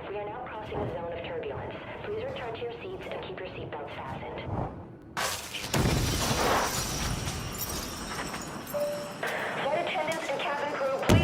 we are now crossing a zone of turbulence. Please return to your seats and keep your seatbelts fastened. Flight attendants and cabin crew, please.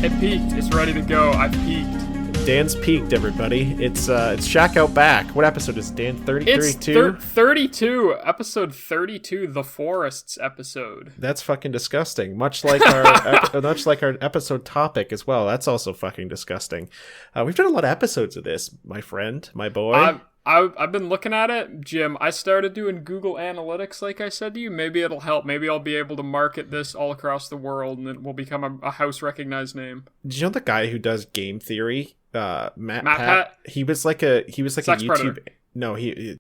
It peaked. It's ready to go. I've peaked. Dan's peaked, everybody. It's Shack Out Back. What episode is Dan? 32? 32. Episode 32, The Forests episode. That's fucking disgusting. Much like our episode topic as well. That's also fucking disgusting. We've done a lot of episodes of this, my friend, my boy. I've been looking at it, Jim. I started doing Google Analytics, like I said to you. Maybe it'll help. Maybe I'll be able to market this all across the world, and it will become a house-recognized name. Did you know the guy who does game theory, Matt Pat? He was like a Sex YouTube. predator. No, he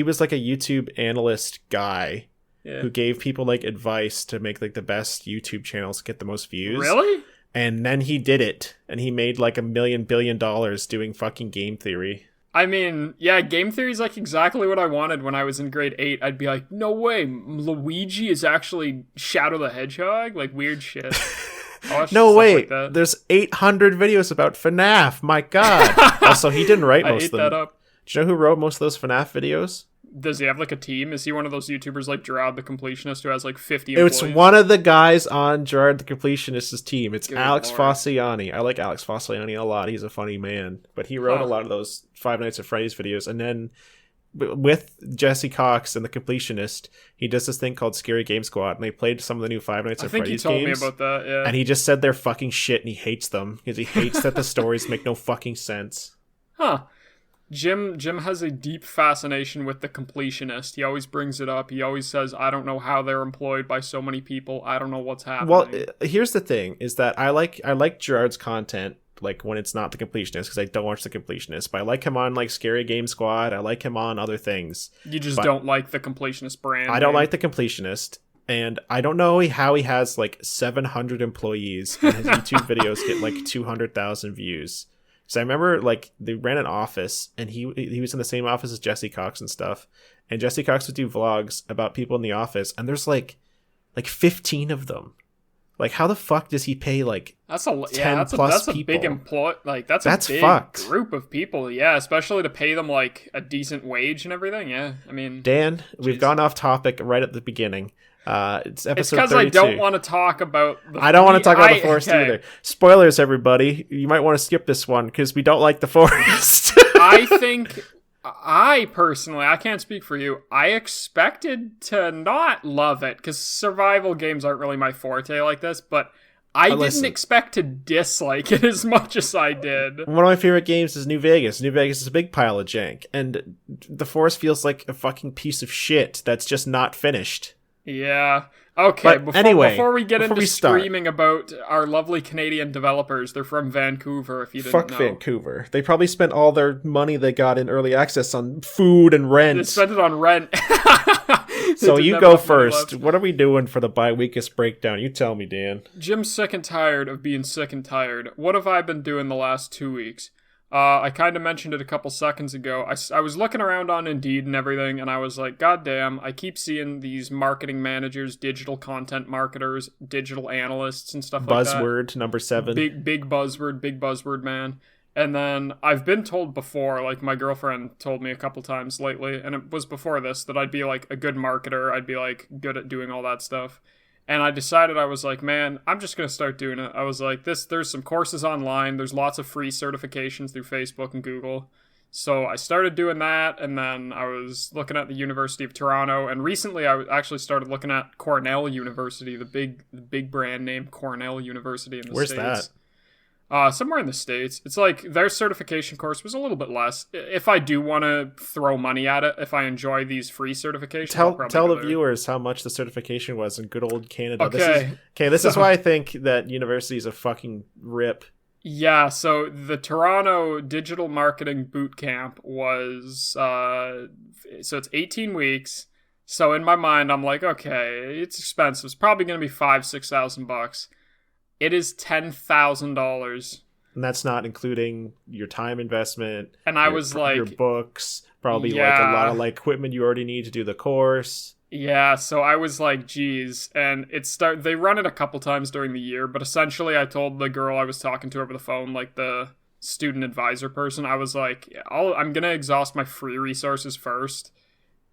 was like a YouTube analyst guy who gave people like advice to make like the best YouTube channels get the most views. Really? And then he did it, and he made like $1 billion doing fucking game theory. I mean, yeah, game theory is like exactly what I wanted when I was in grade 8. I'd be like, no way, Luigi is actually Shadow the Hedgehog? Like, weird shit. No way, like there's 800 videos about FNAF, my god. Also, he didn't write most of them. That up. Do you know who wrote most of those FNAF videos? Does he have like a team? Is he one of those YouTubers like Gerard the Completionist who has like 50 employees? It's one of the guys on Gerard the Completionist's team. It's Good Alex Lord. Fossiani. I like Alex Fossiani a lot. He's a funny man. But he wrote a lot of those Five Nights at Freddy's videos. And then with Jesse Cox and the Completionist, he does this thing called Scary Game Squad. And they played some of the new Five Nights at Freddy's games. I think he told me about that, yeah. And he just said they're fucking shit and he hates them. Because he hates that the stories make no fucking sense. Huh. Jim has a deep fascination with the Completionist. He always brings it up. He always says, I don't know how they're employed by so many people. I don't know what's happening. Well, here's the thing, is that I like Gerard's content, like, when it's not the Completionist, because I don't watch the Completionist. But I like him on, like, Scary Game Squad. I like him on other things. You just don't like the Completionist brand. I don't like the Completionist. And I don't know how he has, like, 700 employees, and his YouTube videos get, like, 200,000 views. So I remember, like, they ran an office, and he was in the same office as Jesse Cox and stuff. And Jesse Cox would do vlogs about people in the office, and there's like 15 of them. Like, how the fuck does he pay like 10 plus people? Big employ. Like that's a big fucked. Group of people. Yeah, especially to pay them like a decent wage and everything. Yeah, I mean, Dan, we've gone off topic right at the beginning. It's episode 32. It's because I don't want to talk about I don't want to talk about the forest either. Spoilers, everybody. You might want to skip this one because we don't like the forest. I personally, I can't speak for you, I expected to not love it because survival games aren't really my forte like this, but I didn't expect to dislike it as much as I did. One of my favorite games is New Vegas. New Vegas is a big pile of jank, and the forest feels like a fucking piece of shit that's just not finished. Yeah. Okay, but before we get into screaming about our lovely Canadian developers, they're from Vancouver, if you didn't know. Fuck Vancouver. They probably spent all their money they got in early access on food and rent. They spent it on rent. So you go first. What are we doing for the bi-weekest breakdown? You tell me, Dan. Jim's sick and tired of being sick and tired. What have I been doing the last 2 weeks? I kind of mentioned it a couple seconds ago. I was looking around on Indeed and everything, and I was like, God damn, I keep seeing these marketing managers, digital content marketers, digital analysts, and stuff like that. Buzzword, number 7. Big buzzword, man. And then I've been told before, like my girlfriend told me a couple times lately, and it was before this, that I'd be like a good marketer. I'd be like good at doing all that stuff. And I decided, I was like, man, I'm just going to start doing it. I was like, there's some courses online. There's lots of free certifications through Facebook and Google. So I started doing that, and then I was looking at the University of Toronto. And recently I actually started looking at Cornell University, the big brand name Cornell University in the States. Where's that? Somewhere in the States. It's like their certification course was a little bit less. If I do want to throw money at it, if I enjoy these free certifications, tell the viewers how much the certification was in good old Canada. Okay. This is why I think that university is a fucking rip. Yeah, so the Toronto Digital Marketing Boot Camp was so it's 18 weeks. So in my mind, I'm like, okay, it's expensive. It's probably going to be $5,000-6,000 bucks. It is $10,000. And that's not including your time investment. And I was like, your books, probably like a yeah. lot of like equipment you already need to do the course. Yeah, so I was like, geez, and they run it a couple times during the year, but essentially I told the girl I was talking to over the phone, like the student advisor person, I was like, I'm gonna exhaust my free resources first,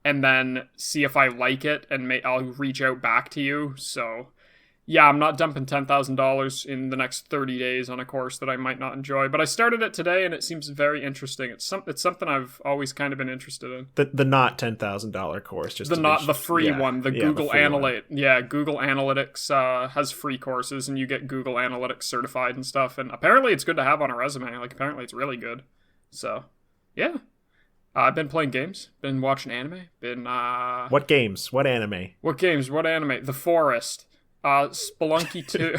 and then see if I like it, and I'll reach out back to you. So yeah, I'm not dumping $10,000 in the next 30 days on a course that I might not enjoy. But I started it today, and it seems very interesting. It's something I've always kind of been interested in. The not $10,000 course, just the free one, Google Analytics. Yeah, Google Analytics has free courses, and you get Google Analytics certified and stuff. And apparently, it's good to have on a resume. Like apparently, it's really good. So yeah, I've been playing games, been watching anime, What games? What anime? What games? What anime? The Forest. Spelunky 2.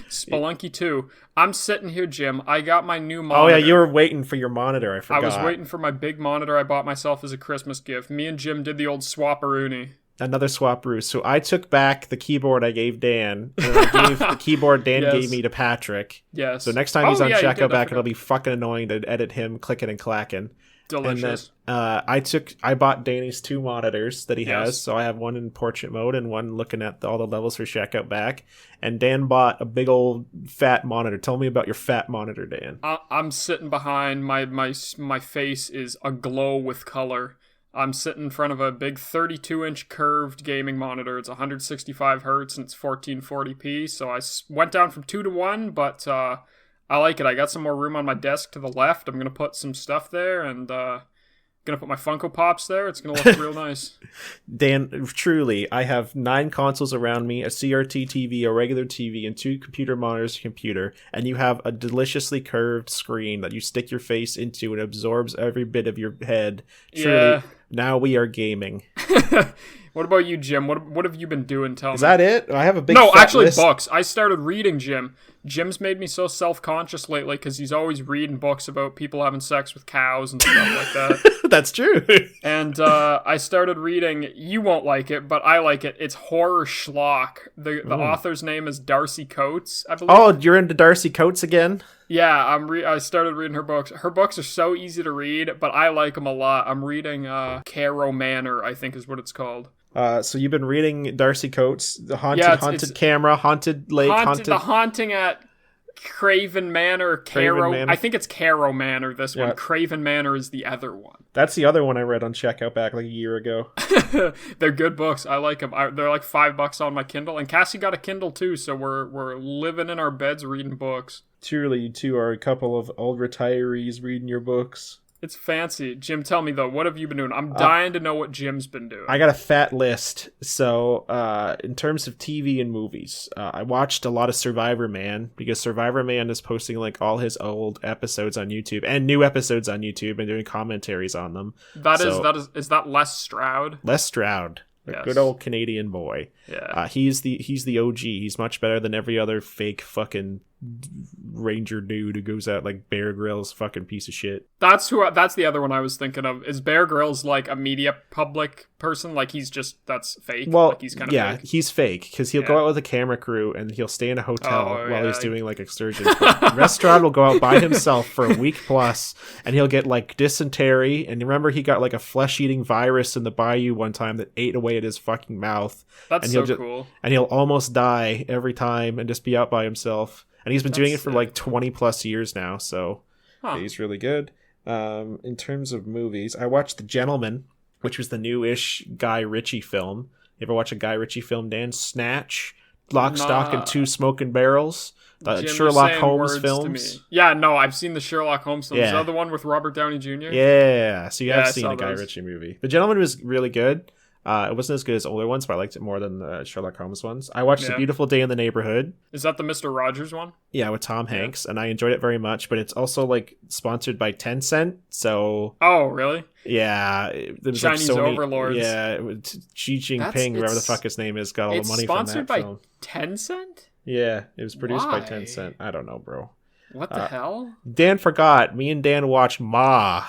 Spelunky 2. I'm sitting here, Jim. I got my new monitor. Oh, yeah, you were waiting for your monitor. I forgot. I was waiting for my big monitor I bought myself as a Christmas gift. Me and Jim did the old swapperoonie. Another swapperoo. So I took back the keyboard I gave Dan, and then I gave the keyboard Dan Yes. gave me to Patrick. Yes. So next time he's on you Checkout did, I Back, forgot. it'll be fucking annoying to edit him clicking and clacking. Delicious. And then I bought Danny's 2 monitors that he has. Yes. So I have one in portrait mode and one looking at all the levels for Checkout Back. And Dan bought a big old fat monitor. Tell me about your fat monitor, Dan. I'm sitting behind my face is aglow with color. I'm sitting in front of a big 32-inch curved gaming monitor. It's 165 hertz and it's 1440p. So I went down from 2 to 1, but I like it. I got some more room on my desk to the left. I'm going to put some stuff there and going to put my Funko Pops there. It's going to look real nice. Dan, truly, I have 9 consoles around me, a CRT TV, a regular TV, and 2 computer monitors, computer, and you have a deliciously curved screen that you stick your face into and absorbs every bit of your head. Truly, Yeah. now we are gaming. What about you, Jim? What have you been doing? Tell me. Is that it? I have a big No, fat actually, list. books. I started reading, Jim. Jim's made me so self-conscious lately because he's always reading books about people having sex with cows and stuff like that. That's true. And I started reading. You won't like it, but I like it. It's horror schlock. The author's name is Darcy Coates, I believe. Oh, you're into Darcy Coates again? Yeah, I started reading her books. Her books are so easy to read, but I like them a lot. I'm reading Caro Manor, I think is what it's called. So you've been reading Darcy Coates, the haunted camera, haunted lake, The haunting at Craven Manor, Craven Manor. I think it's Caro Manor, this Yeah. one. Craven Manor is the other one. That's the other one I read on Checkout Back like a year ago. They're good books. I like them. They're like $5 on my Kindle. And Cassie got a Kindle too, so we're living in our beds reading books. Truly, you two are a couple of old retirees reading your books. It's fancy. Jim, tell me though, what have you been doing? I'm dying to know what Jim's been doing. I got a fat list. So, in terms of TV and movies, I watched a lot of Survivor Man because Survivor Man is posting like all his old episodes on YouTube and new episodes on YouTube and doing commentaries on them. Is that Les Stroud? Les Stroud, a Yes. good old Canadian boy. Yeah. He's the OG. He's much better than every other fake fucking ranger dude who goes out like Bear Grylls, fucking piece of shit. That's the other one I was thinking of. Is Bear Grylls like a media public person? Like that's fake? Well, like he's kind of yeah, fake? he's fake because he'll go out with a camera crew and he'll stay in a hotel Oh, while yeah. he's doing like excursions. Restaurant will go out by himself for a week plus, and he'll get like dysentery. And remember, he got like a flesh-eating virus in the bayou one time that ate away at his fucking mouth. That's and so he'll cool. And he'll almost die every time and just be out by himself. And he's been doing it for like 20 plus years now, so he's really good. In terms of movies, I watched The Gentleman, which was the new-ish Guy Ritchie film. You ever watch a Guy Ritchie film, Dan? Snatch, Lock, Stock, and Two Smoking Barrels, the Jim, Sherlock you're saying Holmes words to films. me. Yeah, no, I've seen the Sherlock Holmes films. Yeah. Is that the one with Robert Downey Jr.? Yeah, so you Yeah, have I seen saw a Guy those. Ritchie movie. The Gentleman was really good. It wasn't as good as older ones, but I liked it more than the Sherlock Holmes ones. I watched A Yeah. Beautiful Day in the Neighborhood. Is that the Mr. Rogers one? Yeah, with Tom Hanks, and I enjoyed it very much, but it's also like sponsored by Tencent, so Oh, really? yeah, there's like Chinese so many, overlords. yeah, Xi Jinping, whoever the fuck his name is, got all the It's money from sponsored that by film. Tencent? Yeah, it was produced by Why? Tencent. I don't know, bro. What the hell? Dan forgot. Me and Dan watched Ma.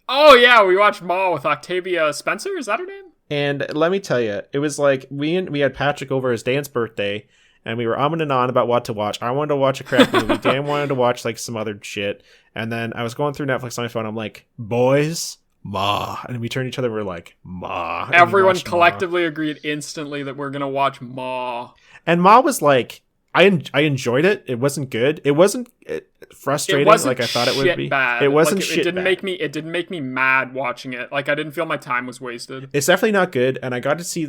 Oh, yeah, we watched Ma with Octavia Spencer. Is that her name? And let me tell you, it was like we had Patrick over as Dan's birthday, and we were umming and on about what to watch. I wanted to watch a crap movie. Dan wanted to watch like some other shit. And then I was going through Netflix on my phone. I'm like, boys, Ma. And we turned each other and we're like, Ma. And Everyone collectively agreed instantly that we're going to watch Ma. And Ma was like, I enjoyed it. It wasn't good. It wasn't frustrating like I thought it would be. Bad. It wasn't like, shit it didn't bad. It didn't make me mad watching it. Like I didn't feel my time was wasted. It's definitely not good. And I got to see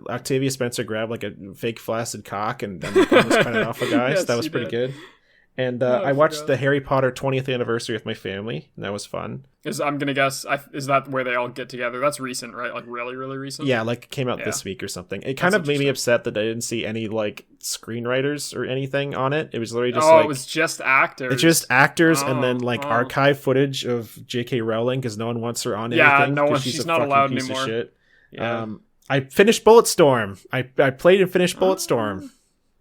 Octavia Spencer grab like a fake flaccid cock and then like, almost cut it off a guy. Yes, So that was pretty good. And I watched forgot. the Harry Potter 20th anniversary with my family, and that was fun. I'm gonna guess. Is that where they all get together? That's recent, right? Like really, really recent. Yeah, like it came out this week or something. It kind of made me upset that I didn't see any like screenwriters or anything on it. It was literally just it was just actors. It's just actors and then Oh, like oh. archive footage of J.K. Rowling because no one wants her on Yeah, anything. no one. 'cause She's a not fucking allowed piece anymore. Of shit. Yeah. I finished Bulletstorm. I played and finished Bulletstorm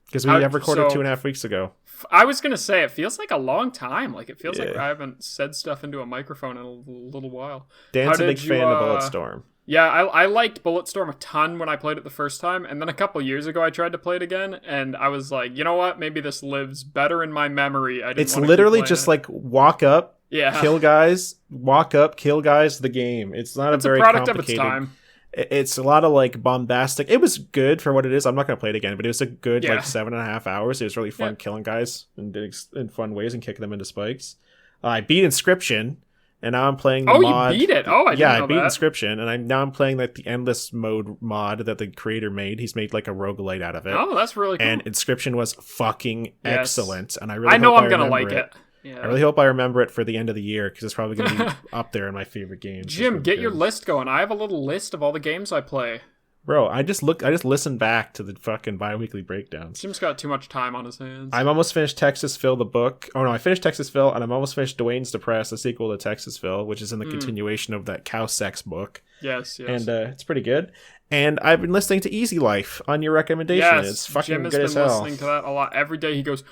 because we have recorded 2.5 weeks ago. I was gonna say it feels like a long time. Like it feels like Yeah. I haven't said stuff into a microphone in a little while. Dan's How a big did fan of you, Bulletstorm. Yeah, I liked Bulletstorm a ton when I played it the first time, and then a couple years ago I tried to play it again, and I was like, you know what? Maybe this lives better in my memory. It's literally just like walk up, Yeah. kill guys, walk up, kill guys. The game. It's not It's a very a product of its complicated. time. It's a lot of like bombastic. It was good for what it is. I'm not gonna play it again, but it was a good Yeah. like 7.5 hours. It was really fun Yeah. killing guys in fun ways and kicking them into spikes. I beat Inscription, and now I'm playing the mod. You beat it? Oh, I didn't know I beat that. Inscription, and I'm playing like the endless mode mod that the creator made. He's made like a roguelite out of it. Oh, that's really cool. And Inscription was fucking Yes. excellent, and I really know hope I'm gonna remember like it. Yeah. I really hope I remember it for the end of the year because it's probably going to be up there in my favorite games. It's Jim, really get good. your list going. I have a little list of all the games I play. Bro, I just listened back to the fucking bi-weekly breakdowns. Jim's got too much time on his hands. I'm almost finished Texasville, the book. Oh no, I finished Texasville, and I'm almost finished Dwayne's Depressed, the sequel to Texasville, which is in the continuation of that cow sex book. Yes. And it's pretty good. And I've been listening to Easy Life on your recommendation. Yes, It's fucking Jim has good been as hell. listening to that a lot. Every day he goes,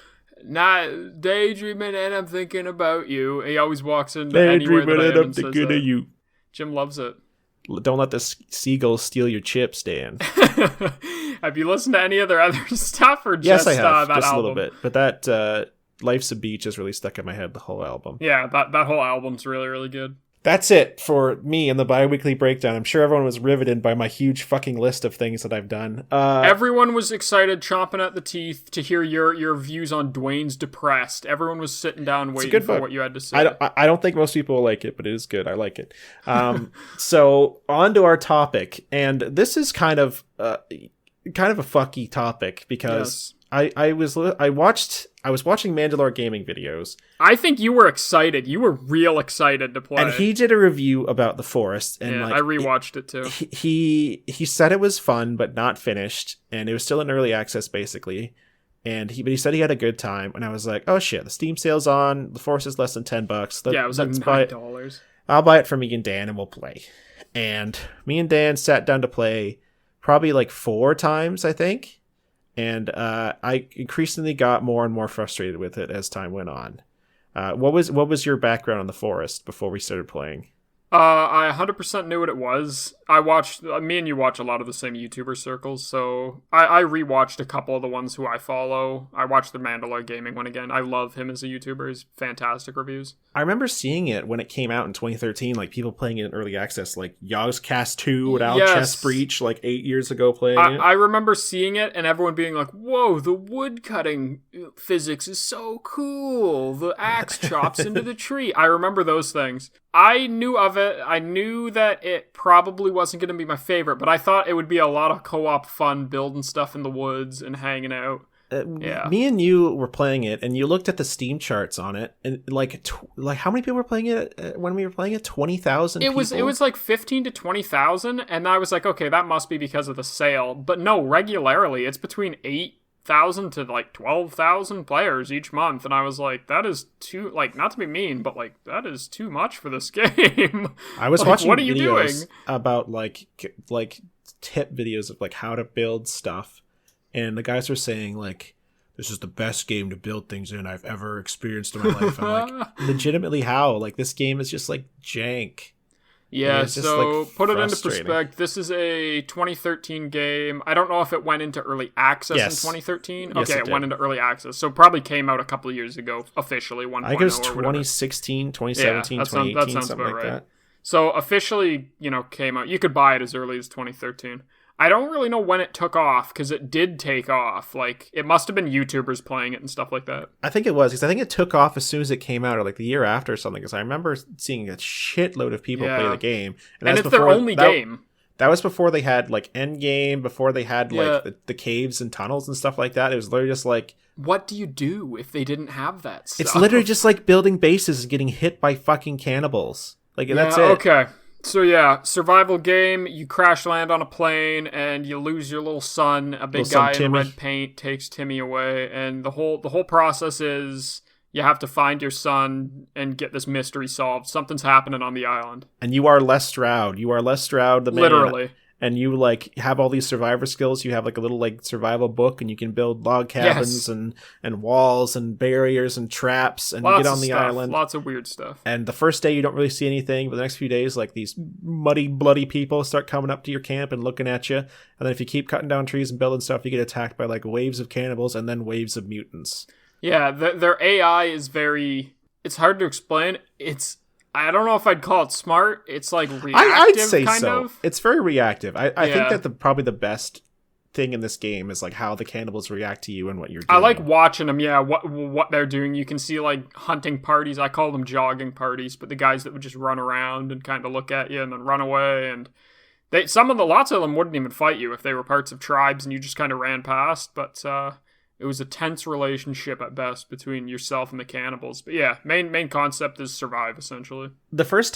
daydreaming and I'm thinking about you. He always walks into anywhere that I am and says that. you. Jim loves it. Don't let the seagulls steal your chips, Dan. Have you listened to any of their other stuff or Yes, just I have. that Just album? a little bit. But that Life's a Beach is really stuck in my head, the whole album. Yeah, that whole album's really, really good. That's it for me and the bi-weekly breakdown. I'm sure everyone was riveted by my huge fucking list of things that I've done. Everyone was excited, chomping at the teeth to hear your views on Dwayne's Depressed. Everyone was sitting down waiting good for book. what you had to say. I don't think most people will like it, but it is good. I like it. So on to our topic, and this is kind of a fucky topic because I was watching Mandalore gaming videos. I think you were excited. You were real excited to play. And he did a review about The Forest, and I rewatched it too. He said it was fun but not finished, and it was still in early access basically. But he said he had a good time, and I was like, oh shit, the Steam sale's on. The Forest is less than $10. It was like $9. I'll buy it for me and Dan, and we'll play. And me and Dan sat down to play probably like 4 times, I think. And I increasingly got more and more frustrated with it as time went on. What was your background on The Forest before we started playing? I 100% knew what it was. I watched, me and you watch a lot of the same YouTuber circles, so I rewatched a couple of the ones who I follow. I watched the Mandalore Gaming one again. I love him as a YouTuber. He's fantastic reviews. I remember seeing it when it came out in 2013, like people playing it in early access, like Yogscast 2 and Al Chess Breach, like 8 years ago playing it. I remember seeing it and everyone being like, whoa, the wood cutting physics is so cool. The axe chops into the tree. I remember those things. I knew of it. I knew that it probably wasn't going to be my favorite, but I thought it would be a lot of co-op fun, building stuff in the woods and hanging out. Me and you were playing it, and you looked at the Steam charts on it, and like how many people were playing it when we were playing it? 20,000. It was like 15 to 20,000, and I was like, okay, that must be because of the sale. But no, regularly it's between 8,000 to like 12,000 players each month, and I was like, that is too, like, not to be mean, but like that is too much for this game. I was like, watching what are you videos doing? about like tip videos of like how to build stuff, and the guys were saying like this is the best game to build things in I've ever experienced in my life. I'm like, legitimately how? Like, this game is just like jank. Yeah, it's just, so like, put it into frustrating. perspective. This is a 2013 game. I don't know if it went into early access in Yes. 2013. Yes, Okay, it it went did. into early access. So it probably came out a couple of years ago, officially, 1.0 I think it was or whatever. 2016, 2017, Yeah, that 2018, sounds something about like right. that. So officially, came out. You could buy it as early as 2013. I don't really know when it took off, because it did take off. Like, it must have been YouTubers playing it and stuff like that. I think it was, because I think it took off as soon as it came out, or like the year after or something, because I remember seeing a shitload of people play Yeah. the game. And that's it's their before- only that- game. That was before they had like Endgame, before they had Yeah. like the caves and tunnels and stuff like that. It was literally just like, What do you do if they didn't have that stuff? it's literally just like building bases and getting hit by fucking cannibals. Like, that's it. Okay. So yeah, survival game. You crash land on a plane and you lose your little son. A big Little son guy in Timmy. red paint takes Timmy away, and the whole process is you have to find your son and get this mystery solved. Something's happening on the island. And you are Les Stroud. You are Les Stroud, the man. Literally. And you like have all these survivor skills. You have like a little like survival book, and you can build log cabins and walls and barriers and traps, and you Lots get on of the stuff. island. Lots of weird stuff. And the first day you don't really see anything, but the next few days, like these muddy, bloody people start coming up to your camp and looking at you. And then if you keep cutting down trees and building stuff, you get attacked by like waves of cannibals and then waves of mutants. Yeah, their AI is very. It's hard to explain. I don't know if I'd call it smart. It's like reactive, I'd say kind so. of. It's very reactive. I Yeah. think that probably the best thing in this game is like how the cannibals react to you and what you're doing. I like watching them. Yeah, what they're doing. You can see like hunting parties. I call them jogging parties, but the guys that would just run around and kind of look at you and then run away. And lots of them wouldn't even fight you if they were parts of tribes and you just kind of ran past. But it was a tense relationship at best between yourself and the cannibals. But yeah, main concept is survive essentially. The first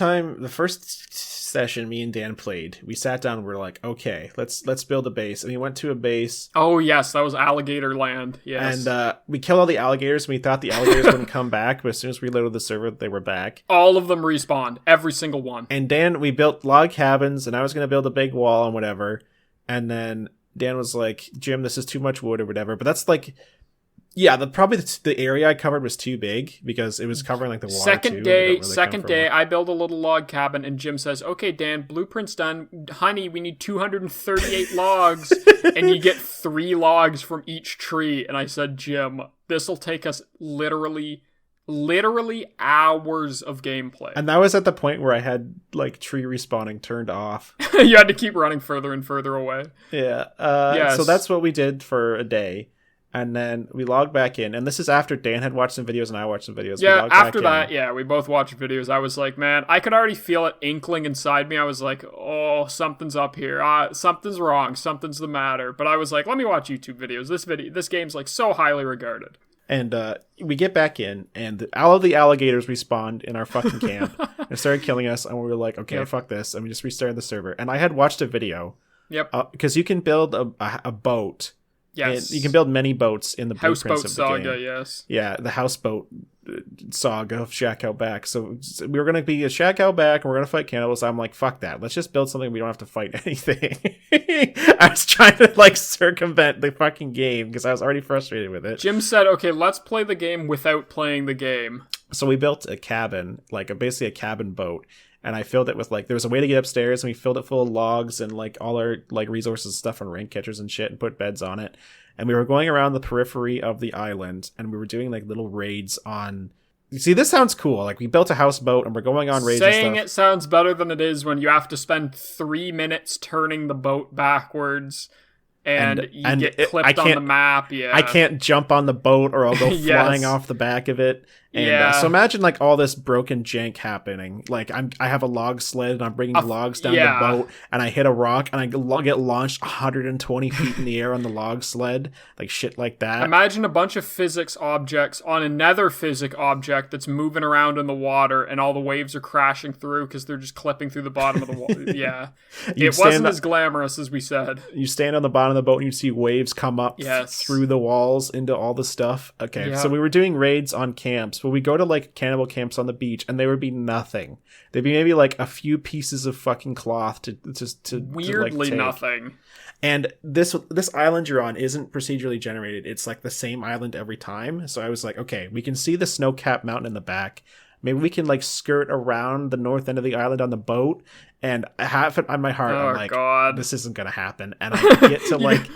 session me and Dan played, we sat down and we're like, okay, let's build a base. And we went to a base. Oh yes, that was alligator land. Yes. And we killed all the alligators, and we thought the alligators wouldn't come back, but as soon as we loaded the server, they were back. All of them respawned. Every single one. And Dan, we built log cabins, and I was going to build a big wall and whatever. And then Dan was like, Jim, this is too much wood or whatever. But that's like, yeah, probably the area I covered was too big because it was covering like the water Second day, I build a little log cabin, and Jim says, "Okay, Dan, blueprint's done. Honey, we need 238 logs, and you get 3 logs from each tree." And I said, "Jim, this will take us literally hours of gameplay." And that was at the point where I had like tree respawning turned off. You had to keep running further and further away. Yeah. Yes. So that's what we did for a day. And then we logged back in. And this is after Dan had watched some videos and I watched some videos. We Yeah, logged back after in. that, yeah, we both watched videos. I was like, man, I could already feel it inkling inside me. I was like, oh, something's up here. Something's wrong. Something's the matter. But I was like, let me watch YouTube videos. This game's like so highly regarded. And we get back in, and all of the alligators respawned in our fucking camp and started killing us. And we were like, okay, Yep. fuck this. And we just restarted the server. And I had watched a video. Yep. Because you can build a boat. Yes. You can build many boats in the blueprints Houseboat of the Saga, game. yes. Yeah, the houseboat saga of Shack Out Back. So we were going to be a Shack Out Back and we're going to fight cannibals. I'm like, fuck that. Let's just build something we don't have to fight anything. I was trying to like circumvent the fucking game because I was already frustrated with it. Jim said, okay, let's play the game without playing the game. So we built a cabin, basically a cabin boat. And I filled it with like, there was a way to get upstairs and we filled it full of logs and like all our like resources and stuff and rain catchers and shit and put beds on it. And we were going around the periphery of the island and we were doing like little raids on. You see, this sounds cool. Like we built a houseboat and we're going on raids Saying and stuff. it sounds better than it is when you have to spend 3 minutes turning the boat backwards and you get clipped on the map. Yeah, I can't jump on the boat or I'll go Yes. flying off the back of it. And Yeah. so imagine like all this broken jank happening. Like I have a log sled and I'm bringing logs down yeah. the boat and I hit a rock and I get launched 120 feet in the air on the log sled. Like shit like that. Imagine a bunch of physics objects on another physics object that's moving around in the water and all the waves are crashing through because they're just clipping through the bottom of the water. Yeah. It wasn't as glamorous as we said. You stand on the bottom of the boat and you see waves come up Yes. through the walls into all the stuff. Okay, Yeah. so we were doing raids on camps but we go to like cannibal camps on the beach, and there would be nothing. There'd be maybe like a few pieces of fucking cloth to weirdly take. nothing. And this island you're on isn't procedurally generated. It's like the same island every time. So I was like, okay, we can see the snow-capped mountain in the back. Maybe we can like skirt around the north end of the island on the boat. And I have it on my heart. I'm like, God. This isn't gonna happen. And I get to like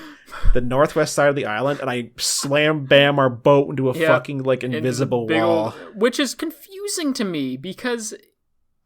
the northwest side of the island, and I slam bam our boat into a fucking like invisible wall, which is confusing to me because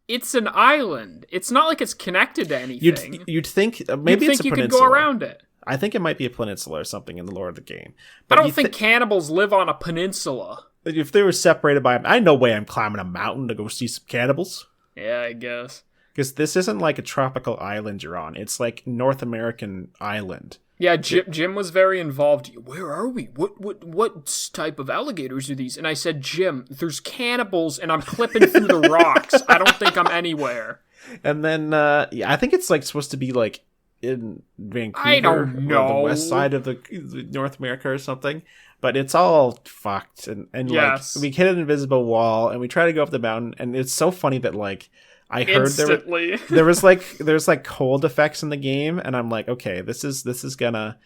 it's an island. It's not like it's connected to anything. You'd think maybe it's a peninsula. Could go around it. I think it might be a peninsula or something in the lore of the game. But I don't think cannibals live on a peninsula. If they were separated by, I no way I'm climbing a mountain to go see some cannibals. Yeah, I guess. Because this isn't like a tropical island you're on. It's like North American island. Yeah, Jim was very involved. Where are we? What type of alligators are these? And I said, Jim, there's cannibals, and I'm clipping through the rocks. I don't think I'm anywhere. And then, I think it's like supposed to be like in Vancouver. I don't know. Or the west side of the North America or something. But it's all fucked. And yes. like, we hit an invisible wall, and we try to go up the mountain, and it's so funny that like, I heard there's like cold effects in the game, and I'm like, okay, this is gonna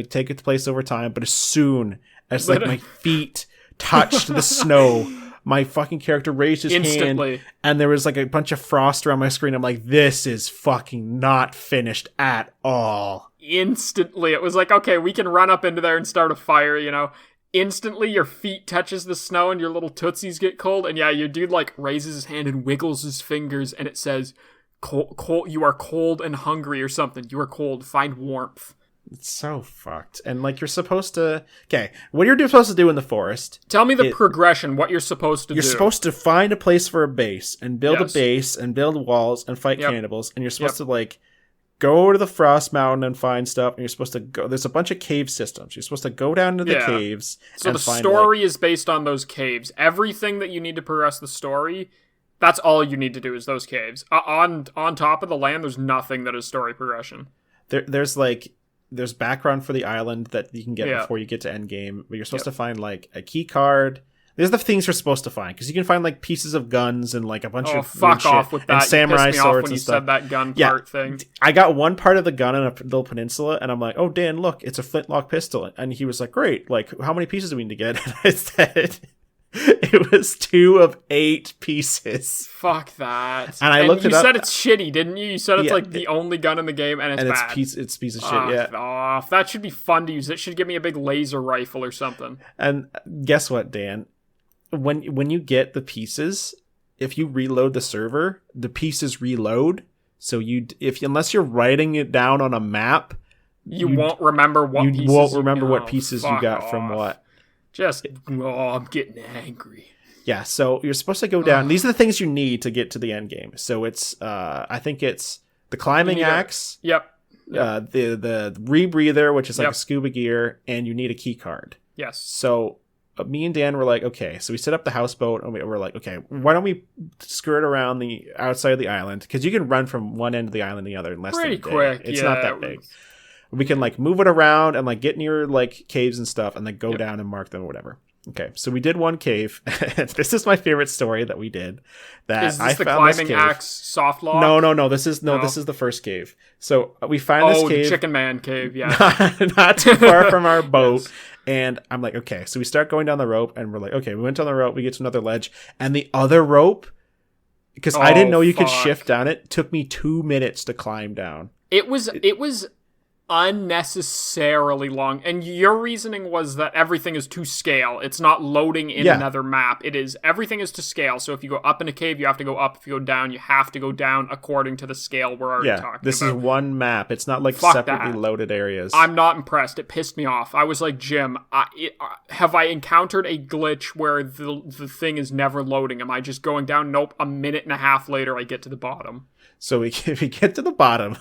take place over time. But as soon as like my feet touched the snow, my fucking character raised his hand, and there was like a bunch of frost around my screen. I'm like, this is fucking not finished at all. Instantly, it was like, okay, we can run up into there and start a fire, you know. Instantly, your feet touches the snow and your little tootsies get cold. And yeah, your dude like raises his hand and wiggles his fingers, and it says, "Cold, you are cold and hungry," or something. You are cold. Find warmth. It's so fucked. And like, you're supposed to. Okay, what you're supposed to do in the forest? Tell me the progression. What you're supposed to do? You're supposed to find a place for a base and build a base and build walls and fight cannibals. And you're supposed to like go to the Frost Mountain and find stuff, and you're supposed to go. There's a bunch of cave systems. You're supposed to go down to the caves. So the story is based on those caves. Everything that you need to progress the story, that's all you need to do is those caves. On top of the land, there's nothing that is story progression. There's background for the island that you can get before you get to endgame, but you're supposed to find like a key card. There's the things you're supposed to find, because you can find like pieces of guns and like a bunch of fuck off shit, with that. and samurai swords when and you stuff. said that gun part thing. I got one part of the gun in a little peninsula, and I'm like, oh Dan, look, it's a flintlock pistol. And he was like, great, like how many pieces do we need to get? And I said it was 2 of 8 pieces. Fuck that. And I looked it up. You said it's shitty, didn't you? You said it's like the only gun in the game, and it's bad. It's piece of shit, yeah. Off. That should be fun to use. It should give me a big laser rifle or something. And guess what, Dan? When you get the pieces, if you reload the server, the pieces reload. So unless you're writing it down on a map, you won't remember what pieces. You won't remember what pieces you got from what. I'm getting angry. Yeah, so you're supposed to go down. These are the things you need to get to the end game. So it's I think it's the climbing axe. The rebreather, which is like a scuba gear, and you need a key card. Yes. So me and Dan were like, okay, so we set up the houseboat, and we were like, okay, why don't we skirt around the outside of the island? Because you can run from one end of the island to the other in less than a day. Pretty quick. It's not that big. We can like move it around and like get near like caves and stuff, and then go down and mark them or whatever. Okay, so we did one cave. This is my favorite story that we did. Is this the climbing axe soft log? No. This is the first cave. So we find this cave. The Chicken Man cave. Yeah, not too far from our boat. Yes. And I'm like, okay. So we start going down the rope, and we're like, okay, we went down the rope. We get to another ledge, and the other rope, because I didn't know you could shift down it, took me 2 minutes to climb down. It was unnecessarily long, and your reasoning was that everything is to scale. It's not loading in another map. Everything is to scale. So if you go up in a cave, you have to go up. If you go down, you have to go down according to the scale we're already talking about. This is one map. It's not like separately loaded areas. I'm not impressed. It pissed me off. I was like, Jim, have I encountered a glitch where the thing is never loading? Am I just going down? Nope. A minute and a half later, I get to the bottom. So we get to the bottom.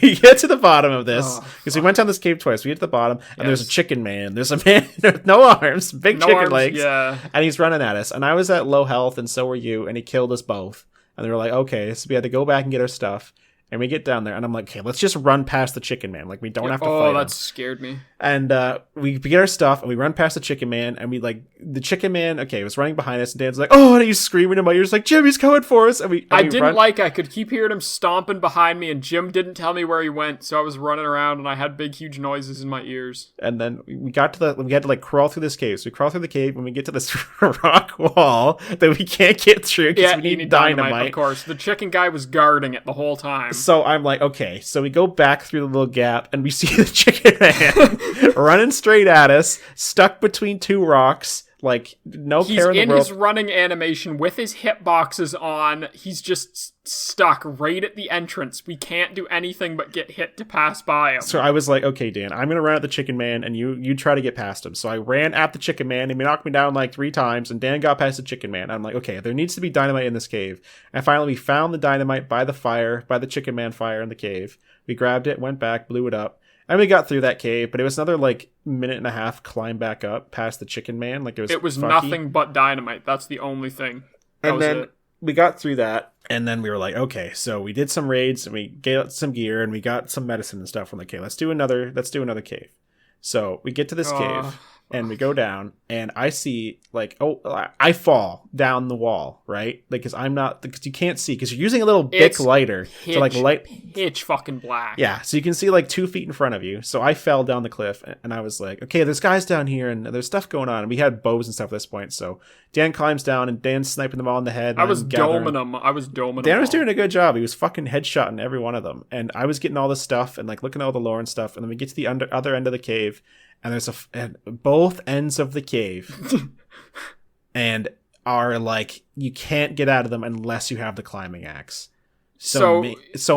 We get to the bottom of this because we went down this cave twice. We get to the bottom, and there's a chicken man. There's a man with no arms, big chicken legs, and he's running at us. And I was at low health, and so were you, and he killed us both. And they were like, okay, so we had to go back and get our stuff. And we get down there, and I'm like, okay, let's just run past the chicken man. Like, we don't have to fight him. That scared me. And we get our stuff and we run past the chicken man and we like the chicken man. Okay, was running behind us and Dan's like, oh, and he's screaming in my ears like, Jim, he's coming for us. I could keep hearing him stomping behind me and Jim didn't tell me where he went. So I was running around and I had big, huge noises in my ears. And then we had to like crawl through this cave. So we crawl through the cave and we get to this rock wall that we can't get through because we need dynamite. Of course, the chicken guy was guarding it the whole time. So I'm like, okay. So we go back through the little gap and we see the chicken man running straight at us, stuck between two rocks, like no care in the world. He's in his running animation with his hitboxes on. He's just stuck right at the entrance. We can't do anything but get hit to pass by him. So I was like, okay, Dan, I'm gonna run at the chicken man, and you try to get past him. So I ran at the chicken man, and he knocked me down like 3 times, and Dan got past the chicken man. I'm like, okay, there needs to be dynamite in this cave. And finally, we found the dynamite by the chicken man fire in the cave. We grabbed it, went back, blew it up. And we got through that cave, but it was another like minute and a half climb back up past the chicken man. Like it was nothing but dynamite. That's the only thing. And then we got through that, and then we were like, okay, so we did some raids and we got some gear and we got some medicine and stuff from the cave. Let's do another cave. So we get to this cave and we go down and I see like, I fall down the wall, right? Like, because you can't see because you're using a little Bic lighter to like light pitch fucking black. Yeah, so you can see like 2 feet in front of you. So I fell down the cliff and I was like, okay, there's guys down here and there's stuff going on. And we had bows and stuff at this point. So Dan climbs down and Dan's sniping them all in the head. I was doming them. Dan was doing a good job. He was fucking headshotting every one of them. And I was getting all this stuff and like looking at all the lore and stuff. And then we get to the other end of the cave. And there's both ends of the cave and are like, you can't get out of them unless you have the climbing axe. So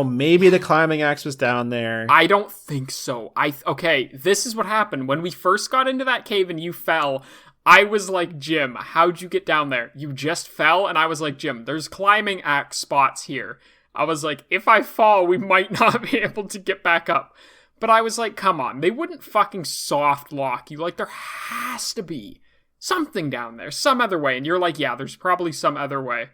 maybe the climbing axe was down there. I don't think so. Okay, this is what happened. When we first got into that cave and you fell, I was like, Jim, how'd you get down there? You just fell? And I was like, Jim, there's climbing axe spots here. I was like, if I fall, we might not be able to get back up. But I was like, come on, they wouldn't fucking soft lock you. Like, there has to be something down there, some other way. And you're like, yeah, there's probably some other way.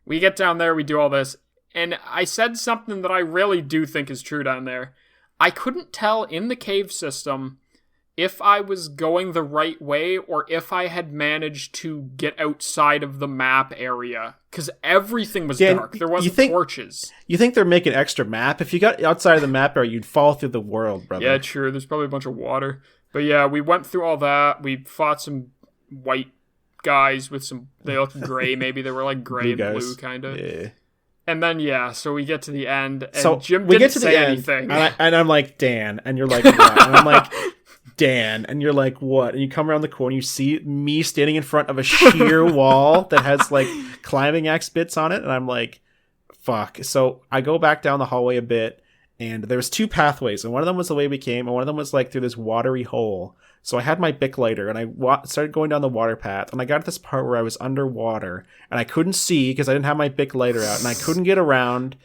We get down there, we do all this. And I said something that I really do think is true down there. I couldn't tell in the cave system if I was going the right way or if I had managed to get outside of the map area. Because everything was dark. There wasn't torches. You think they're making extra map? If you got outside of the map area, you'd fall through the world, brother. Yeah, true. There's probably a bunch of water. But yeah, we went through all that. We fought some white guys with some... They looked gray, maybe. They were like gray and blue, kind of. Yeah. And then, yeah, so we get to the end. And Jim didn't say anything. And I'm like, Dan. And you're like, what? And I'm like... Dan, and you're like, what? And you come around the corner, you see me standing in front of a sheer wall that has like climbing axe bits on it, and I'm like, fuck. So I go back down the hallway a bit, and there was 2 pathways, and one of them was the way we came, and one of them was like through this watery hole. So I had my Bic lighter, and I started going down the water path, and I got to this part where I was underwater, and I couldn't see because I didn't have my Bic lighter out, and I couldn't get around,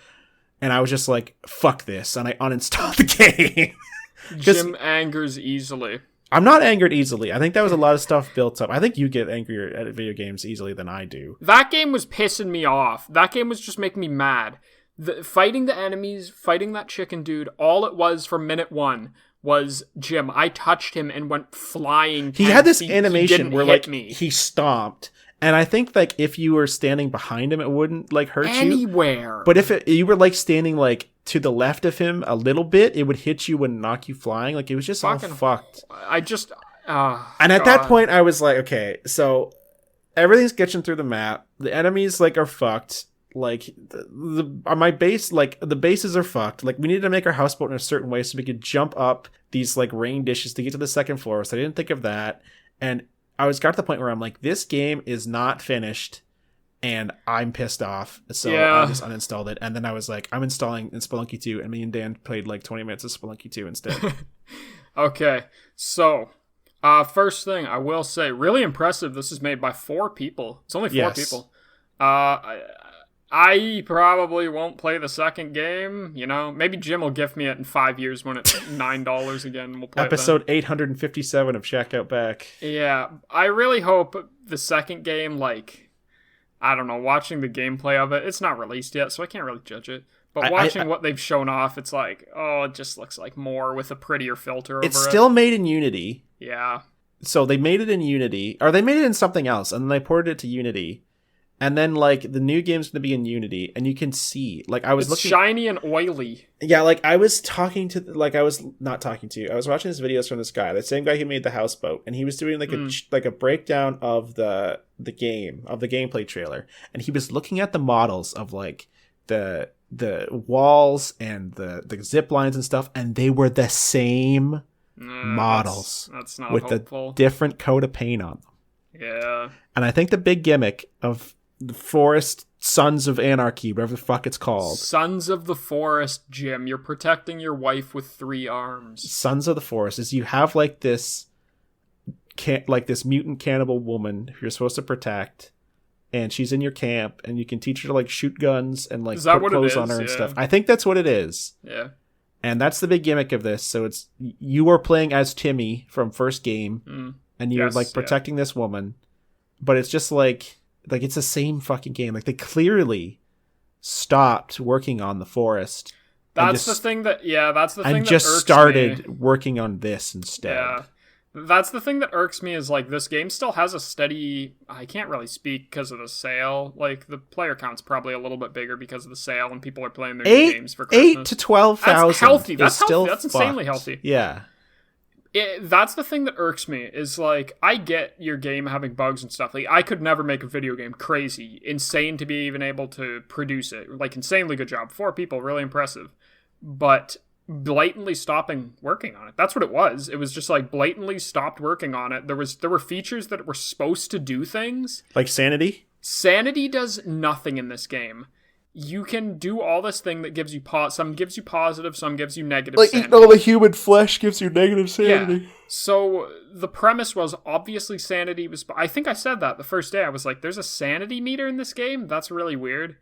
and I was just like, fuck this, and I uninstalled the game. Jim angers easily. I'm not angered easily. I think that was a lot of stuff built up. I think you get angrier at video games easily than I do. That game was pissing me off. That game was just making me mad. Fighting the enemies, fighting that chicken dude, all it was from minute 1 was, Jim, I touched him and went flying. He had this animation where like he stomped. And I think like if you were standing behind him, it wouldn't like hurt anywhere. But if you were like standing like to the left of him a little bit, it would hit you and knock you flying. Like it was just fucking all fucked. And at that point, I was like, okay, so everything's glitching through the map. The enemies like are fucked. Like my base, like the bases are fucked. Like we needed to make our houseboat in a certain way so we could jump up these like rain dishes to get to the second floor. So I didn't think of that. And I got to the point where I'm like, this game is not finished, and I'm pissed off. So I just uninstalled it, and then I was like, I'm installing in Spelunky 2, and me and Dan played like 20 minutes of Spelunky 2 instead. Okay, so first thing I will say, really impressive. This is made by 4 people. It's only 4 people. I probably won't play the second game. You know, maybe Jim will gift me it in 5 years when it's $9 again. We'll play episode 857 of Shack Out Back. Yeah, I really hope the second game, like, I don't know, watching the gameplay of it, it's not released yet, so I can't really judge it. But watching what they've shown off, it's like, oh, it just looks like more with a prettier filter over it. It's still made in Unity. Yeah. So they made it in Unity, or they made it in something else, and then they ported it to Unity. And then, like, the new game's going to be in Unity, and you can see, like, I was it's looking... shiny and oily. Yeah, like, I was talking to, like, I was not talking to you. I was watching these videos from this guy, the same guy who made the houseboat, and he was doing, like, a breakdown of the game, of the gameplay trailer. And he was looking at the models of, like, the walls and the zip lines and stuff, and they were the same models. That's not with hopeful. a different coat of paint on them. Yeah. And I think the big gimmick of the Forest Sons of Anarchy, whatever the fuck it's called. Sons of the Forest, Jim. You're protecting your wife with 3 arms. Sons of the Forest is you have like this mutant cannibal woman who you're supposed to protect, and she's in your camp, and you can teach her to like shoot guns and like put clothes on her and stuff. I think that's what it is. Yeah. And that's the big gimmick of this. So it's you are playing as Timmy from first game, and you're like protecting this woman, but it's just like it's the same fucking game. Like they clearly stopped working on the forest. That's the thing that and just irks started me. Working on this instead. Yeah. That's the thing that irks me is like this game still has a steady. I can't really speak because of the sale. Like the player count's probably a little bit bigger because of the sale, and people are playing their new games for Christmas. 8 to 12,000. That's healthy. That's healthy. Still That's insanely healthy. Yeah. That's the thing that irks me is like I get your game having bugs and stuff. Like I could never make a video game crazy, insane to be even able to produce it. Like insanely good job. 4 people, really impressive. But blatantly stopping working on it. That's what it was. It was just like blatantly stopped working on it. There were features that were supposed to do things. Like Sanity? Sanity does nothing in this game. You can do all this thing that gives you some gives you positive, some gives you negative like sanity. Eating all the human flesh gives you negative sanity. Yeah. So the premise was obviously sanity was... I think I said that the first day. I was like, there's a sanity meter in this game? That's really weird.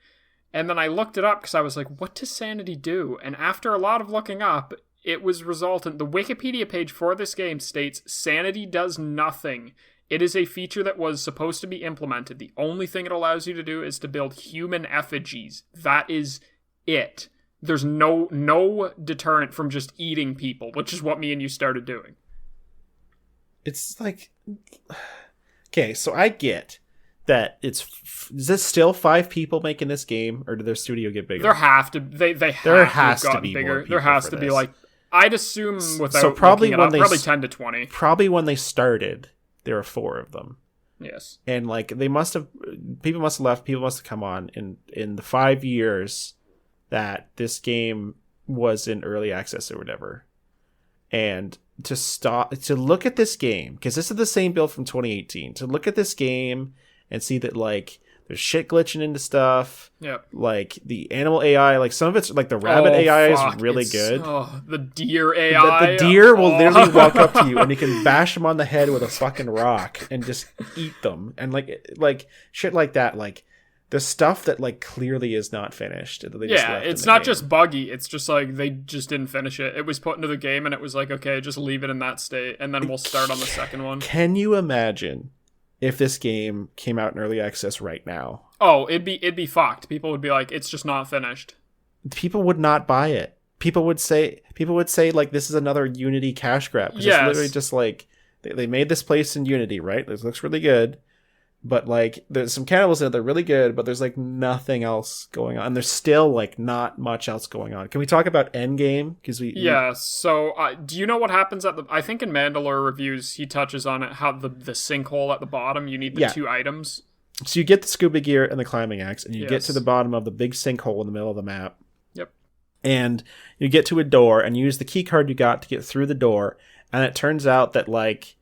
And then I looked it up because I was like, what does sanity do? And after a lot of looking up, it was resultant. The Wikipedia page for this game states, sanity does nothing. It is a feature that was supposed to be implemented. The only thing it allows you to do is to build human effigies. That is it. There's no deterrent from just eating people, which is what me and you started doing. It's like... Okay, so I get that it's... Is this still 5 people making this game, or did their studio get bigger? There have to... They there have has to have to be bigger. more people There has for to this. be like... I'd assume without so probably looking it when up, they probably 10 to 20. Probably when they started, there were 4 of them. Yes. And like they must have... People must have left. People must have come on in the 5 years that this game was in early access or whatever. And to look at this game, because this is the same build from 2018, to look at this game and see that like there's shit glitching into stuff. Yeah. Like the animal AI, like some of it's like the rabbit AI is really good. Oh, the deer AI. The deer will literally walk up to you and you can bash them on the head with a fucking rock and just eat them. And like shit like that, like the stuff that like clearly is not finished. It's not just buggy. It's just like they just didn't finish it. It was put into the game and it was like, okay, just leave it in that state and then we'll start on the second one. Can you imagine if this game came out in early access right now? Oh, it'd be fucked. People would be like, it's just not finished. People would not buy it. People would say like this is another Unity cash grab. Yes. It's literally just like they made this place in Unity, right? This looks really good. But like there's some cannibals in it, they're really good, but there's like nothing else going on. There's still like not much else going on. Can we talk about Endgame? Because So do you know what happens at the? I think in Mandalore reviews he touches on it. How the sinkhole at the bottom. You need the 2 items. So you get the scuba gear and the climbing axe, and you get to the bottom of the big sinkhole in the middle of the map. Yep. And you get to a door, and you use the key card you got to get through the door. And it turns out that like.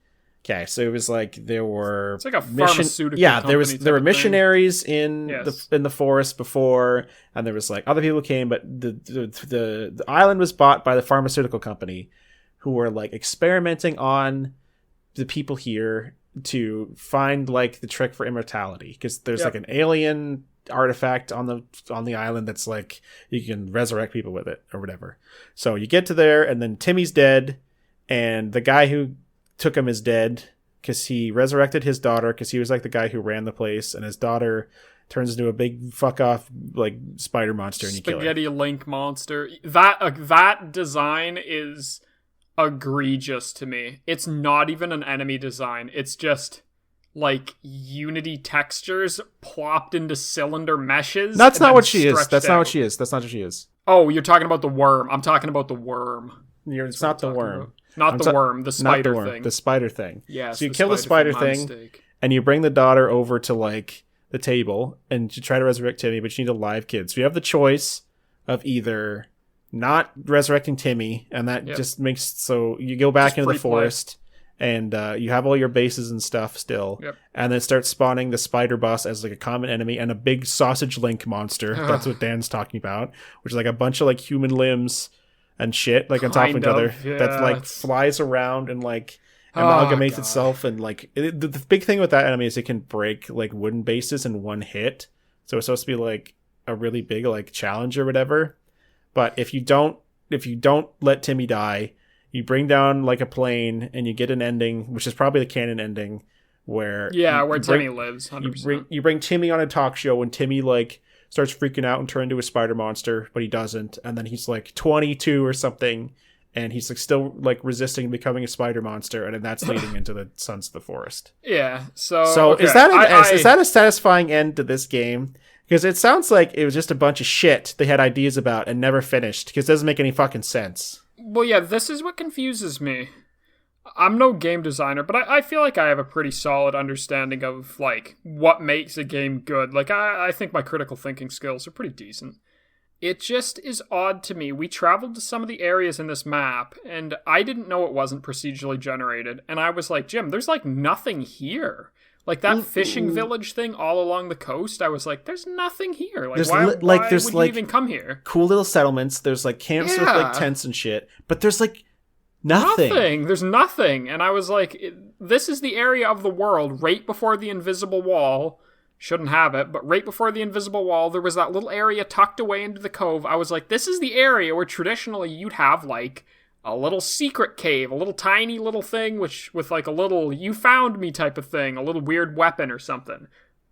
Okay, so it was like there were it's like a pharmaceutical there were missionaries in yes. the forest before, and there was like other people came, but the island was bought by the pharmaceutical company, who were like experimenting on the people here to find like the trick for immortality, because there's like an alien artifact on the island that's like you can resurrect people with it or whatever. So you get to there, and then Timmy's dead, and the guy who took him is dead because he resurrected his daughter, because he was like the guy who ran the place, and his daughter turns into a big fuck off like spider monster and you kill it. Spaghetti Link monster. That design is egregious to me. It's not even an enemy design. It's just like Unity textures plopped into cylinder meshes. That's not what she is. stretched That's not out. what she is. That's not what she is. Oh, you're talking about the worm. I'm talking about the worm. It's not the worm. Not the worm, the spider Not the worm. thing. The spider thing. Yes, So you kill the spider my thing, mistake. and you bring the daughter over to like the table, and you try to resurrect Timmy, but you need a live kid. So you have the choice of either not resurrecting Timmy, and that just makes so you go back Just into the free play. forest, and you have all your bases and stuff still, and then start spawning the spider boss as like a common enemy and a big sausage link monster. That's what Dan's talking about, which is like a bunch of like human limbs and shit like on top of each other that like flies around and like amalgamates itself, and like the big thing with that enemy is it can break like wooden bases in one hit, so it's supposed to be like a really big like challenge or whatever. But if you don't let Timmy die, you bring down like a plane and you get an ending, which is probably the canon ending, where Timmy lives. 100%. You bring Timmy on a talk show and Timmy like starts freaking out and turns into a spider monster, but he doesn't, and then he's like 22 or something, and he's like still like resisting becoming a spider monster, and then that's leading into the Sons of the Forest. Yeah. So okay. is that a satisfying end to this game? Because it sounds like it was just a bunch of shit they had ideas about and never finished, because it doesn't make any fucking sense. Well, yeah, this is what confuses me. I'm no game designer, but I feel like I have a pretty solid understanding of, like, what makes a game good. Like, I think my critical thinking skills are pretty decent. It just is odd to me. We traveled to some of the areas in this map, and I didn't know it wasn't procedurally generated. And I was like, Jim, there's, like, nothing here. Like, that fishing village thing all along the coast, I was like, there's nothing here. Like, why would you even come here? Cool little settlements. There's, like, camps with, like, tents and shit. But there's, like, nothing. There's nothing. And I was like, this is the area of the world right before the invisible wall. Shouldn't have it, but right before the invisible wall, there was that little area tucked away into the cove. I was like, this is the area where traditionally you'd have, like, a little secret cave, a little tiny little thing with like a little you found me type of thing, a little weird weapon or something.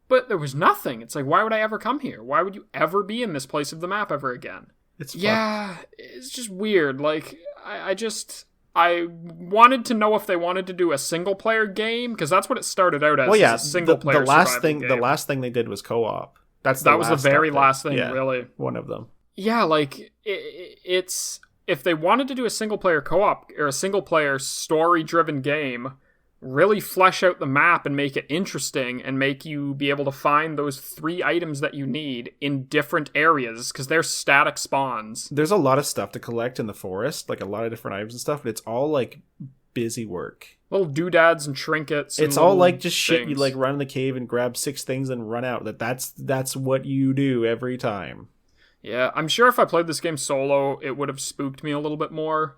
But there was nothing. It's like, why would I ever come here? Why would you ever be in this place of the map ever again? It's just weird. Like, I wanted to know if they wanted to do a single player game, because that's what it started out as. Well, yeah, a single player the last thing they did was co-op. That was the very last thing, really. One of them. Yeah, like it's if they wanted to do a single player co-op or a single player story driven game, really flesh out the map and make it interesting and make you be able to find those 3 items that you need in different areas, because they're static spawns. There's a lot of stuff to collect in the forest, like a lot of different items and stuff, but it's all like busy work. Little doodads and trinkets. It's all like just shit. You like run in the cave and grab 6 things and run out. That's what you do every time. Yeah, I'm sure if I played this game solo, it would have spooked me a little bit more.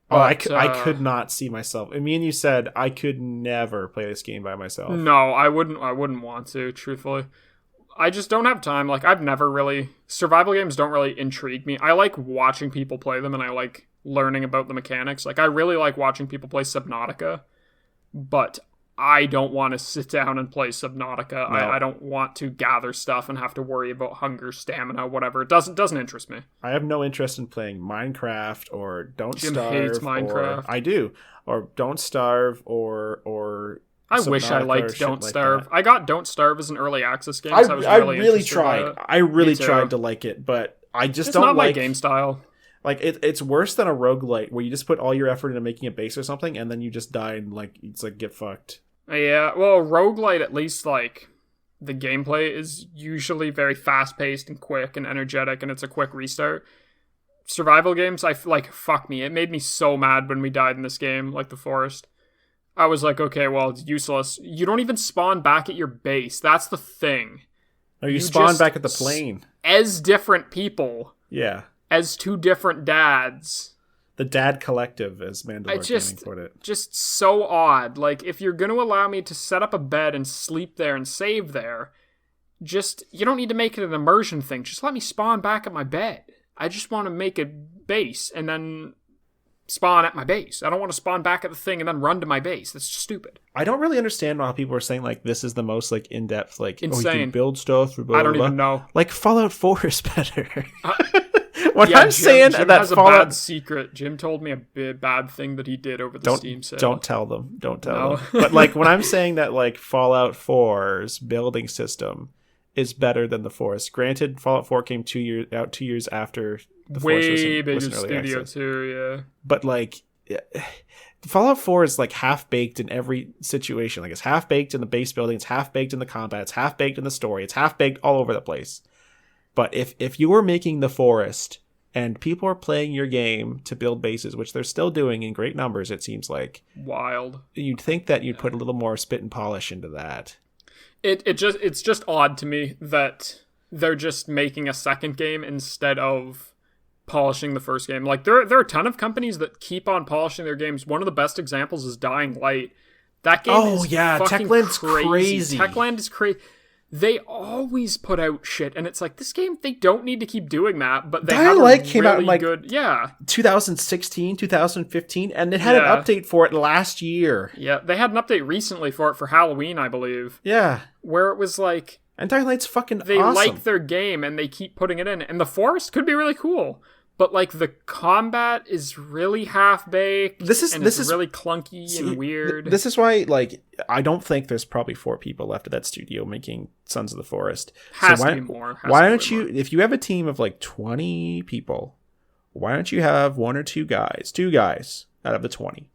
But, I could not see myself. And me and you said I could never play this game by myself. No, I wouldn't want to, truthfully. I just don't have time. Like, survival games don't really intrigue me. I like watching people play them, and I like learning about the mechanics. Like, I really like watching people play Subnautica, but I don't want to sit down and play Subnautica. No. I don't want to gather stuff and have to worry about hunger, stamina, whatever. It doesn't interest me. I have no interest in playing Minecraft or Don't Jim Starve. Hates Minecraft. I do. Or Don't Starve or I wish I liked Don't Starve. Like I got Don't Starve as an early access game, so I really tried. I really tried to like it, but I just don't like... It's not my game style. Like, it's worse than a roguelite where you just put all your effort into making a base or something, and then you just die and, like, it's like, get fucked. Yeah, well, roguelite, at least, like, the gameplay is usually very fast-paced and quick and energetic, and it's a quick restart. Survival games, fuck me. It made me so mad when we died in this game, like the forest. I was like, okay, well, it's useless. You don't even spawn back at your base. That's the thing. No, you spawn back at the plane. As different people. Yeah. As 2 different dads. The Dad Collective, as Mandalore Gaming put it. Just so odd. Like, if you're going to allow me to set up a bed and sleep there and save there, you don't need to make it an immersion thing. Just let me spawn back at my bed. I just want to make a base and then spawn at my base. I don't want to spawn back at the thing and then run to my base. That's just stupid. I don't really understand why people are saying like this is the most like in-depth like Insane. Oh, you can build stuff. Blah, blah, I don't blah. even know. Like Fallout 4 is better. When Yeah, I'm saying Jim that has a Fallout, bad secret. Jim told me a bad thing that he did over the Steam sale. don't tell them. Don't tell No. them. But like when I'm saying that like Fallout 4's building system is better than the Forest. Granted, Fallout 4 came 2 years after the Forest was Way in bigger early studio access. too, yeah. But like Fallout 4 is like half baked in every situation. Like it's half baked in the base building, it's half baked in the combat, it's half baked in the story, it's half baked all over the place. But if you were making the Forest and people are playing your game to build bases, which they're still doing in great numbers, it seems like, Wild. you'd think that you'd put a little more spit and polish into that. It's just odd to me that they're just making a second game instead of polishing the first game. Like there are a ton of companies that keep on polishing their games. One of the best examples is Dying Light. That game is fucking Techland's crazy. crazy. Techland is crazy. They always put out shit, and it's like, this game, they don't need to keep doing that, but they Dying have a Light came out really in, like, good... Yeah. 2016, 2015, and it had an update for it last year. Yeah, they had an update recently for it for Halloween, I believe, Yeah. where it was like, And Dying Light's fucking they awesome. like their game, and they keep putting it in, and the Forest could be really cool. But like the combat is really half-baked. This is really clunky and weird. This is why, like, I don't think there's probably 4 people left at that studio making Sons of the Forest. Has why, to be more. Why don't you, if you have a team of like 20 people, why don't you have 1 or 2 guys out of the 20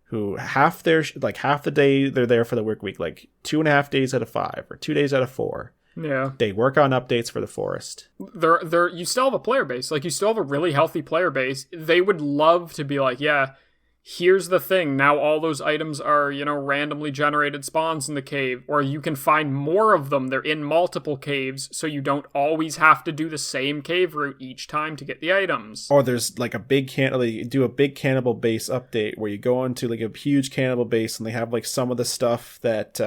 who half the day they're there for the work week, like 2.5 days out of 5 or 2 days out of 4. Yeah. They work on updates for the Forest. You still have a player base. Like, you still have a really healthy player base. They would love to be like, yeah, here's the thing. Now all those items are, randomly generated spawns in the cave, or you can find more of them. They're in multiple caves, so you don't always have to do the same cave route each time to get the items. Or there's like they do a big cannibal base update where you go into like a huge cannibal base and they have like some of the stuff that's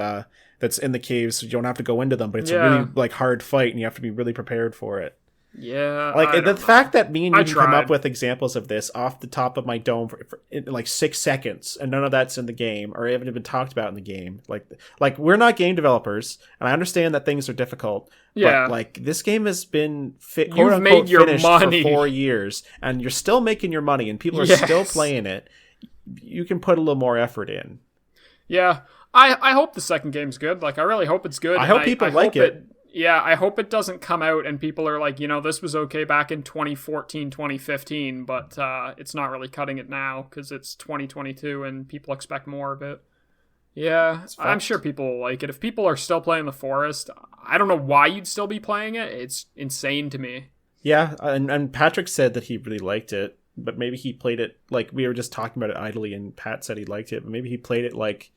in the caves, so you don't have to go into them, but it's a really like hard fight and you have to be really prepared for it. Yeah. Like the fact that me and you can come tried. up with examples of this off the top of my dome for in like 6 seconds, and none of that's in the game or haven't even talked about in the game. Like we're not game developers, and I understand that things are difficult. Yeah. But like this game has been You've made your finished money for 4 years, and you're still making your money, and people are Yes. still playing it. You can put a little more effort in. Yeah. I hope the second game's good. Like, I really hope it's good. I hope people like it. Yeah, I hope it doesn't come out and people are like, this was okay back in 2014, 2015, but it's not really cutting it now because it's 2022 and people expect more of it. Yeah, I'm sure people will like it. If people are still playing The Forest, I don't know why you'd still be playing it. It's insane to me. Yeah, and Patrick said that he really liked it, but maybe he played it, like, we were just talking about it idly, and Pat said he liked it, but maybe he played it, like,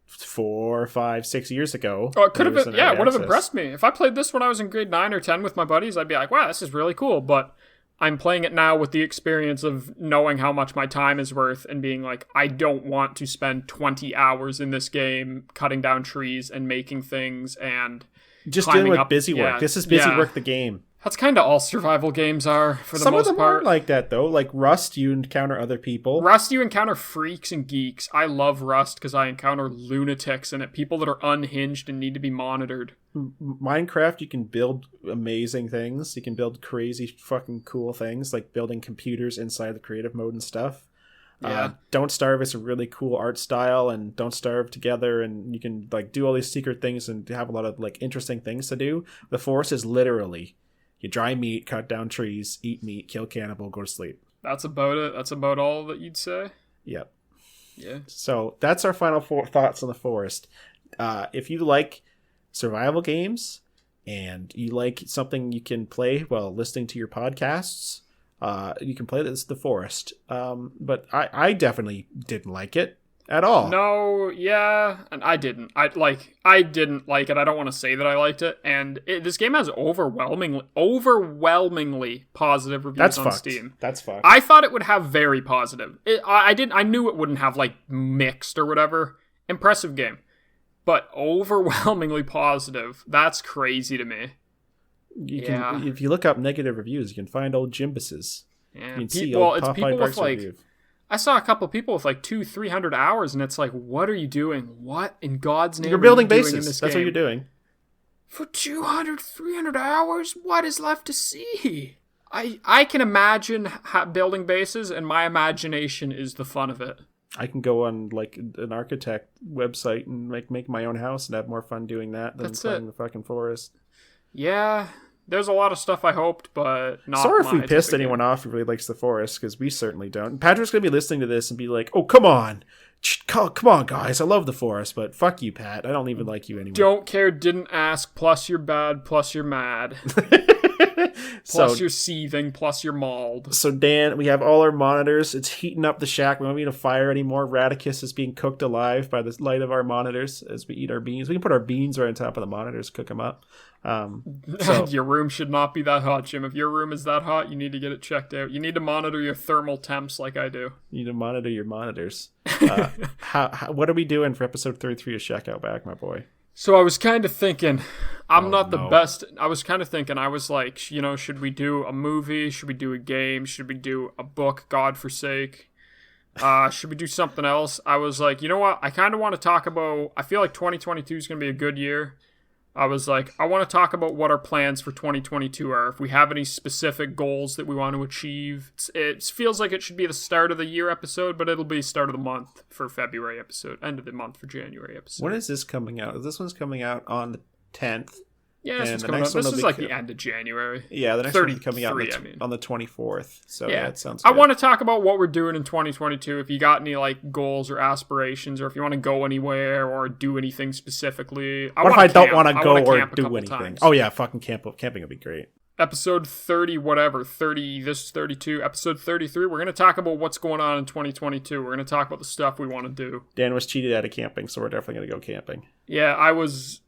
4, 5, 6 years ago. Oh, it could have been, it would have impressed me. If I played this when I was in grade 9 or 10 with my buddies, I'd be like, wow, this is really cool, but I'm playing it now with the experience of knowing how much my time is worth and being like, I don't want to spend 20 hours in this game cutting down trees and making things and just climbing dealing with up. busy work. Yeah, This is busy yeah. work the game. That's kind of all survival games are, for the Some most of them part. aren't like that, though. Like Rust, you encounter other people. Rust, you encounter freaks and geeks. I love Rust because I encounter lunatics in it, people that are unhinged and need to be monitored. Minecraft, you can build amazing things. You can build crazy fucking cool things, like building computers inside the creative mode and stuff. Yeah. Don't Starve is a really cool art style, and Don't Starve together, and you can like do all these secret things and have a lot of like interesting things to do. The Forest is literally you dry meat, cut down trees, eat meat, kill cannibal, go to sleep. That's about it. That's about all that you'd say. Yep. Yeah. So that's our final thoughts on The Forest. If you like survival games and you like something you can play while listening to your podcasts, you can play The Forest. But I definitely didn't like it at all. No, yeah, and I didn't. I didn't like it. I don't want to say that I liked it. And this game has overwhelmingly positive reviews That's on fucked. Steam. That's fucked. I thought it would have very positive. I knew it wouldn't have like mixed or whatever. Impressive game, but overwhelmingly positive. That's crazy to me. If you look up negative reviews, you can find old Jimbuses. Yeah. You can see Well, old it's Popeye people with Parks like. review. I saw a couple people with like 200-300 hours, and it's like, what are you doing? What in God's name You're building are you doing in bases. this That's game? what you're doing. For 200-300 hours? What is left to see? I can imagine building bases, and my imagination is the fun of it. I can go on like an architect website and make my own house and have more fun doing that than playing the fucking forest. Yeah, there's a lot of stuff I hoped, but not. Sorry if we pissed anyone off who really likes the forest, because we certainly don't. Patrick's gonna be listening to this and be like, "Oh, come on, guys, I love the forest, but fuck you, Pat. I don't even like you anymore." Don't care, didn't ask. Plus you're bad. Plus you're mad. Plus you're seething. Plus you're mauled. So Dan, we have all our monitors. It's heating up the shack. We don't need a fire anymore. Radicus is being cooked alive by the light of our monitors as we eat our beans. We can put our beans right on top of the monitors, cook them up. Your room should not be that hot, Jim. If your room is that hot, you need to get it checked out. You need to monitor your thermal temps like I do. You need to monitor your monitors. What are we doing for episode 33 of Shack Out Back, my boy? So I was kind of thinking, the best. I was kind of thinking, I was like, should we do a movie? Should we do a game? Should we do a book, God forsake? Should we do something else? I was like, you know what? I kind of want to talk about, I feel like 2022 is going to be a good year. I was like, I want to talk about what our plans for 2022 are. If we have any specific goals that we want to achieve. It feels like it should be the start of the year episode, but it'll be start of the month for February episode, end of the month for January episode. When is this coming out? This one's coming out on the 10th. Yeah, this is like the end of January. Yeah, the next one's coming out on the 24th. So yeah, it sounds good. I want to talk about what we're doing in 2022. If you got any like goals or aspirations, or if you want to go anywhere or do anything specifically. What if I don't want to go or do anything? Times. Oh yeah, fucking camping would be great. Episode 30, whatever, 30, this is 32. Episode 33, we're going to talk about what's going on in 2022. We're going to talk about the stuff we want to do. Dan was cheated out of camping, so we're definitely going to go camping. Yeah, I was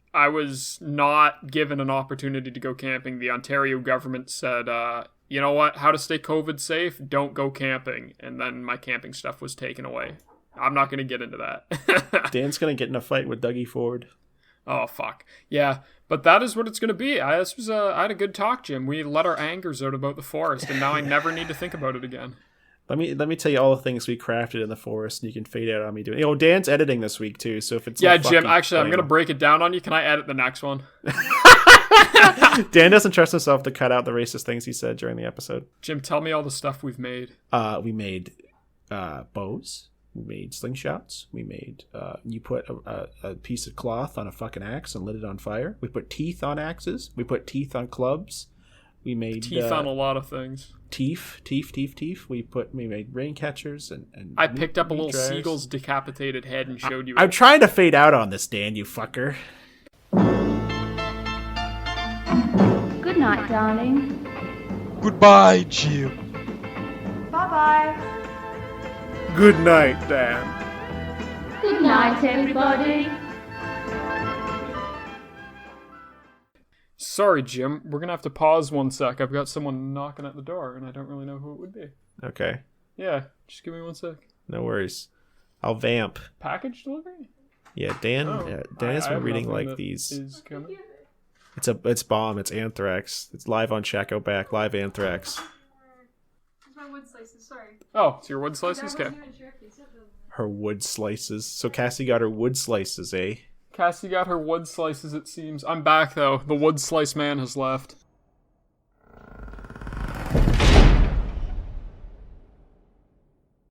not given an opportunity to go camping. The Ontario government said, you know what, how to stay COVID safe? Don't go camping. And then my camping stuff was taken away. I'm not going to get into that. Dan's going to get in a fight with Dougie Ford. Oh, fuck. Yeah, but that is what it's going to be. I had a good talk, Jim. We let our angers out about the forest, and now I never need to think about it again. Let me tell you all the things we crafted in the forest, and you can fade out on me doing. Dan's editing this week too, so if it's Jim. Actually, I'm gonna break it down on you. Can I edit the next one? Dan doesn't trust himself to cut out the racist things he said during the episode. Jim, tell me all the stuff we've made. We made bows. We made slingshots. We made you put a piece of cloth on a fucking axe and lit it on fire. We put teeth on axes. We put teeth on clubs. We made teeth on a lot of things. Teeth. We made rain catchers and I picked up a little seagull's decapitated head and showed you. I'm trying to fade out on this, Dan, you fucker. Good night, darling. Goodbye, Jim. Bye-bye. Good night, Dan. Good night, everybody. Sorry, Jim. We're going to have to pause one sec. I've got someone knocking at the door, and I don't really know who it would be. Okay. Yeah, just give me 1 sec. No worries. I'll vamp. Package delivery? Yeah, Dan has been reading like these. It's bomb. It's Anthrax. It's live on Shack Out Back. Live Anthrax. It's my wood slices, sorry. Oh, it's your wood slices? Okay. Her wood slices. So Cassie got her wood slices, eh? Cassie got her wood slices, it seems. I'm back, though. The wood slice man has left.